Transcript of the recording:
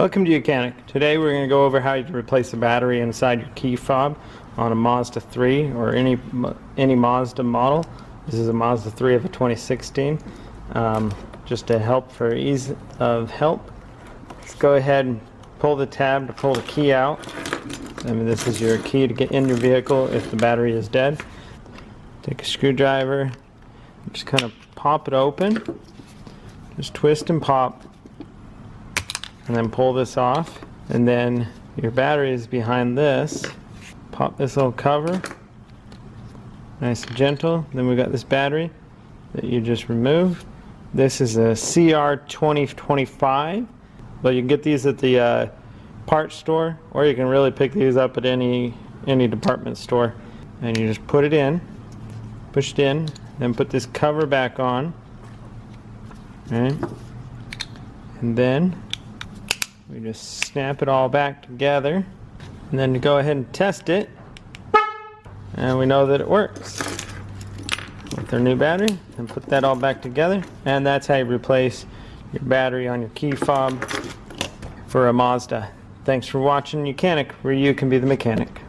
Welcome to YOUCANIC. Today we're going to go over how you replace the battery inside your key fob on a Mazda 3 or any Mazda model. This is a Mazda 3 of a 2016. Just to help for ease of help, let's go ahead and pull the tab to pull the key out. This is your key to get in your vehicle if the battery is dead. Take a screwdriver, just kind of pop it open, just twist and pop, and then pull this off, and then your battery is behind this. Pop this little cover, nice and gentle. Then we've got this battery that you just remove. This is a CR2025, but you can get these at the parts store, or you can really pick these up at any department store. And you just put it in, push it in, then put this cover back on, right? And then we just snap it all back together, and then to go ahead and test it, and we know that it works with our new battery. And put that all back together, and that's how you replace your battery on your key fob for a Mazda. Thanks for watching YOUCANIC, where you can be the mechanic.